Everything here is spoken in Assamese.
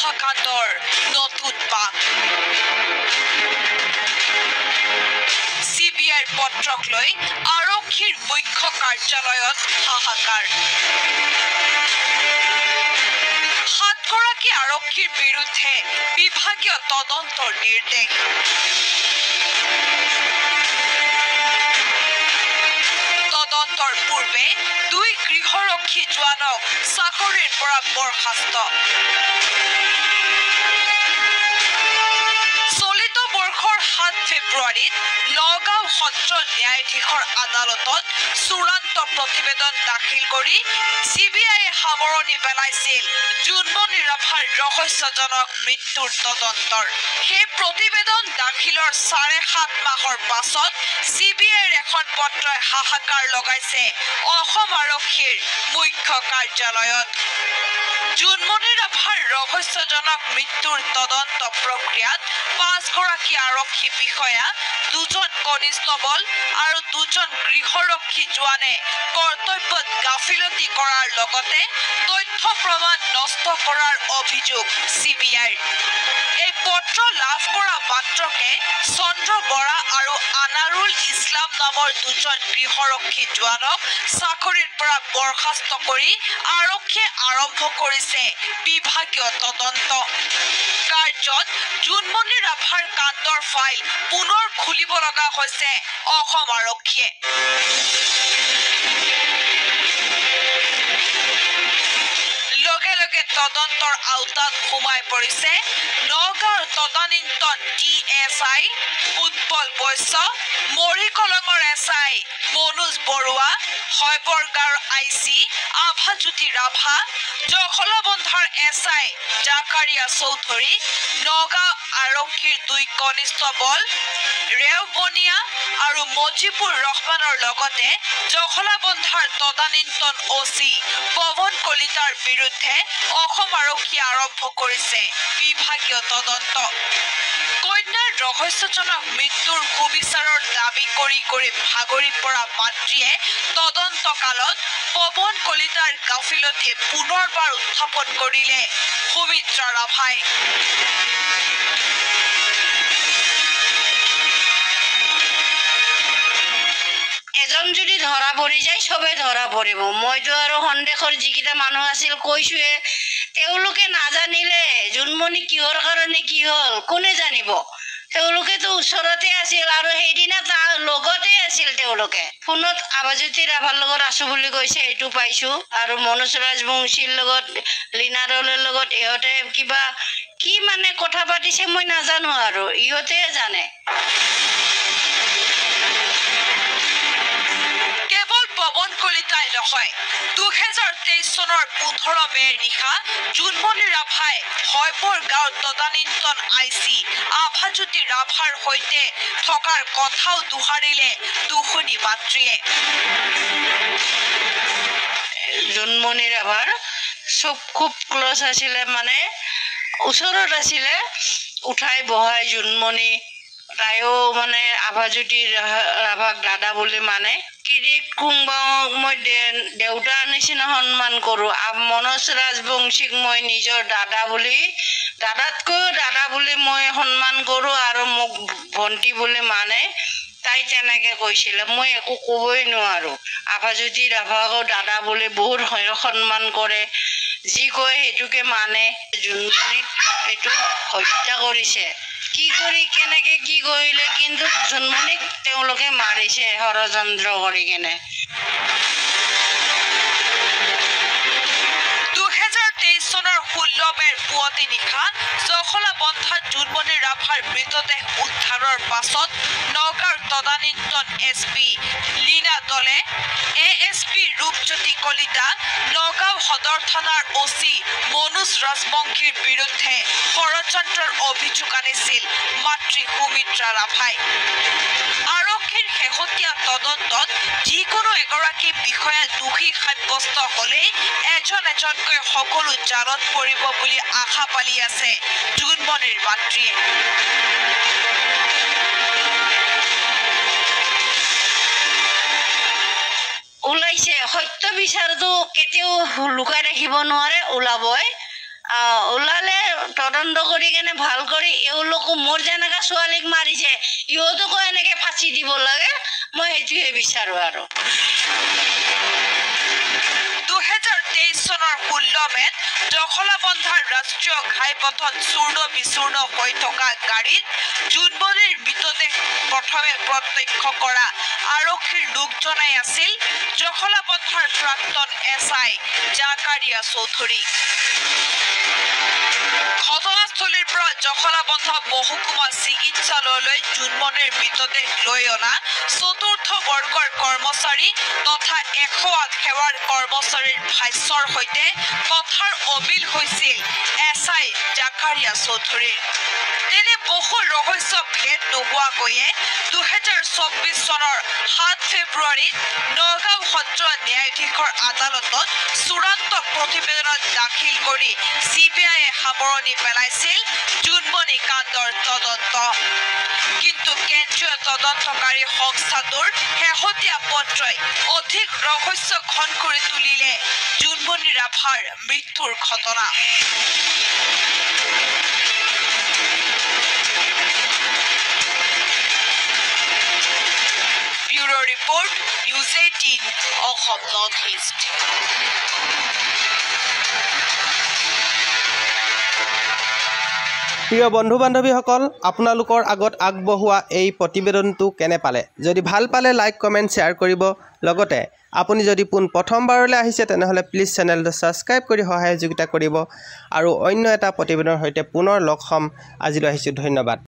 হাহাকাণ্ডৰ নতুন পাক CBIৰ পত্ৰক লৈ আৰক্ষীৰ মুখ্য কাৰ্যালয়ত হাহাকাৰ 7 গৰাকী আৰক্ষীৰ বিৰুদ্ধে বিভাগীয় তদন্তৰ নিৰ্দেশ তদন্তৰ পূৰ্বে 2 গৃহৰক্ষী জোৱানক চাকৰিৰ পৰা বৰখাস্ত চলিত বৰ্ষৰ 7 ফেব্ৰুৱাৰীত নগাঁও সত্ৰ ন্যায়াধীশৰ আদালতত চূড়ান্ত প্ৰতিবেদন দাখিল কৰি CBIয়ে সামৰণি পেলাইছিল জুনমণি ৰাভাৰ ৰহস্যজনক মৃত্যুৰ তদন্তৰ সেই প্ৰতিবেদন দাখিলৰ 7.5 মাহৰ পাছত CBIৰ এখন পত্ৰই হাহাকাৰ লগাইছে অসম আৰক্ষীৰ মুখ্য কাৰ্যালয়ত জুনমণি ৰাভাৰ ৰহস্যজনক মৃত্যুৰ তদন্ত প্ৰক্ৰিয়াত 5 গৰাকী আৰক্ষী বিষয়া 2জন কনিষ্টবল আৰু 2জন গৃহৰক্ষী জোৱানে কৰ্তব্যত গাফিলতি কৰাৰ লগতে তথ্য প্ৰমাণ নষ্ট কৰাৰ অভিযোগ CBIৰ এই পত্ৰ লাভ কৰা মাত্ৰকে চন্দ্ৰ বৰা আৰু আনাৰুল ইছলাম নামৰ 2জন গৃহৰক্ষী জোৱানক চাকৰিৰ পৰা বৰখাস্ত কৰি আৰক্ষীয়ে আৰম্ভ কৰিছে বিভাগীয় তদন্ত কাৰ্যত জুনমণি ৰাভাৰ কাণ্ডৰ ফাইল পুনৰ খুলিব লগা হৈছে অসম আৰক্ষীয়ে লগে লগে তদন্তৰ আওতাত সোমাই পৰিছে নগাঁৱৰ তদানীন্তন DSI Utpal Baishya মৰিকলঙৰ SI Manoj Barua হয়বৰগাঁৱৰ IC Abhajyoti Rabha জখলাবন্ধাৰ SI Zakaria Choudhury Nagaon আৰক্ষীৰ 2 কনিষ্টবল ৰেওবনিয়া আৰু মজিবুৰ ৰহমানৰ লগতে জখলাবন্ধাৰ তদানীন্তন OC পৱন কলিতাৰ বিৰুদ্ধে অসম আৰক্ষীয়ে আৰম্ভ কৰিছে বিভাগীয় তদন্ত কন্যাৰ ৰহস্যজনক মৃত্যুৰ সুবিচাৰৰ দাবী কৰি ভাগৰি পৰা মাতৃয়ে তদন্তকালত পৱন কলিতাৰ গাফিলতি পুনৰবাৰ উত্থাপন কৰিলে সুমিত্ৰা ৰাভাই এজন যদি ধৰা পৰি যায় সবে ধৰা পৰিব মইতো আৰু সন্দেহৰ যিকিটা মানুহ আছিল কৈছোৱে তেওঁলোকে নাজানিলে জুনমণি কিহৰ কাৰণে কি হল কোনে জানিব তেওঁলোকেতো ওচৰতে আছিল আৰু সেইদিনা তাৰ লগতে আছিল তেওঁলোকে ফোনত আভাজ্যোতি ৰাভাৰ লগত আছো বুলি কৈছে এইটো পাইছো আৰু মনোজ ৰাজবংশীৰ লগত লিনাৰলৰ লগত ইহঁতে কিবা কি মানে কথা পাতিছে মই নাজানো আৰু ইহঁতে জানে পৱন কলিতাই নহয় 2023 চনৰ 15 মেৰ নিশা জুনমণি ৰাভাই হয়বৰগাঁৱৰ তদানীন্তন IC আভাজ্যোতি ৰাভাৰ সৈতে থকাৰ কথাও দোহাৰিলে দুখনি মাতৃয়ে জুনমণি ৰাভাৰ সব খুব ক্লোজ আছিলে মানে ওচৰত আছিলে উঠাই বহাই জুনমণি তাইও মানে আভাজ্যোতি ৰাভাক দাদা বুলি মানে কিৰিক কুংবাক মই দেউতাৰ নিচিনা সন্মান কৰোঁ মনোজ ৰাজবংশীক মই নিজৰ দাদা বুলি দাদাতকৈ দাদা বুলি মই সন্মান কৰোঁ আৰু মোক ভণ্টি বুলি মানে তাই তেনেকে কৈছিলে মই একো ক'বই নোৱাৰো আভাজ্যোতি ৰাভাকো দাদা বুলি বহুত সন্মান কৰে যি কয় সেইটোকে মানে জুনমণিক এইটো হত্যা কৰিছে কি কৰি কেনেকে কি কৰিলে কিন্তু জুনমণিক তেওঁলোকে মাৰিছে ষড়যন্ত্ৰ কৰি কেনে 2023 চনৰ 16 মেৰ পুৱতি নিশা জখলাবন্ধাত জুনমণি ৰাভাৰ মৃতদেহ উদ্ধাৰৰ পাছত নগাঁৱৰ তদানীন্তন SP লীনা দলে ASP ৰূপজ্যোতি কলিতা নগাঁও সদৰ থানাৰ OC মনোজ ৰাজবংশীৰ বিৰুদ্ধে ষড়যন্ত্ৰৰ অভিযোগ আনিছিল মাতৃ সুমিত্ৰা ৰাভাই আৰক্ষীৰ শেহতীয়া তদন্তত যিকোনো এগৰাকী বিষয়া দোষী সাব্যস্ত হলে এজনকৈ সকলো জালত পৰিব বুলি আশা পালি আছে জুনমণিৰ মাতৃয়ে ওলাইছে সত্য বিচাৰটো কেতিয়াও লুকাই ৰাখিব নোৱাৰে ওলাবই ওলালে তদন্ত কৰি কেনে ভাল কৰি এওঁলোকো মোৰ যেনেকৈ ছোৱালীক মাৰিছে ইহঁতকো এনেকৈ ফাঁচি দিব লাগে মই সেইটোৱে বিচাৰোঁ আৰু 2023 চনৰ 16 মেত দখলাবন্ধাৰ ৰাষ্ট্ৰীয় ঘাইপথত চূৰ্ণ বিচূৰ্ণ হৈ থকা গাড়ীত জোনমণিৰ মৃতদেহ প্ৰথমে প্ৰত্যক্ষ কৰা আৰক্ষীৰ লোক জনাই আছিল দখলাবন্ধাৰ প্ৰাক্তন এছআই জাকাৰিয়া চৌধুৰী ঘটনাস্থলীৰ পৰা জখলাবন্ধা মহকুমা চিকিৎসালয়লৈ জোনমণিৰ মৃতদেহ লৈ অনা চতুৰ্থ বৰ্গৰ কৰ্মচাৰী তথা 108 সেৱাৰ কৰ্মচাৰীৰ ভাষ্যৰ সৈতে কথাৰ অমিল হৈছিল এছআই জাকাৰিয়া চৌধুৰীৰ তেনে বহু ৰহস্য ভেদ নোহোৱাকৈয়ে 2024 চনৰ 7 ফেব্ৰুৱাৰীত নগাঁও সত্ৰ ন্যায়াধীশৰ আদালতত চূড়ান্ত প্ৰতিবেদনত দাখিল কৰি CBIয়ে সামৰণি পেলাইছিল জোনমণি কাণ্ডৰ তদন্ত কিন্তু কেন্দ্ৰীয় তদন্তকাৰী সংস্থাটোৰ শেহতীয়া পত্ৰই অধিক ৰহস্য ঘন কৰি তুলিলে জোনমণি ৰাভাৰ মৃত্যুৰ ঘটনা bureau report news 18 Assam north east প্ৰিয় বন্ধু বান্ধৱীসকল আপোনালোকৰ আগত আগবঢ়োৱা এই প্ৰতিবেদনটো কেনে পালে যদি ভাল পালে লাইক কমেণ্ট শ্বেয়াৰ কৰিব লগতে আপুনি যদি প্ৰথমবাৰলৈ আহিছে তেনেহ'লে প্লিজ চেনেলটো ছাবস্ক্ৰাইব কৰি সহায় সহযোগিতা কৰিব আৰু অন্য এটা প্ৰতিবেদনৰ সৈতে পুনৰ লগ হ'ম আজিলৈ আহিছোঁ ধন্যবাদ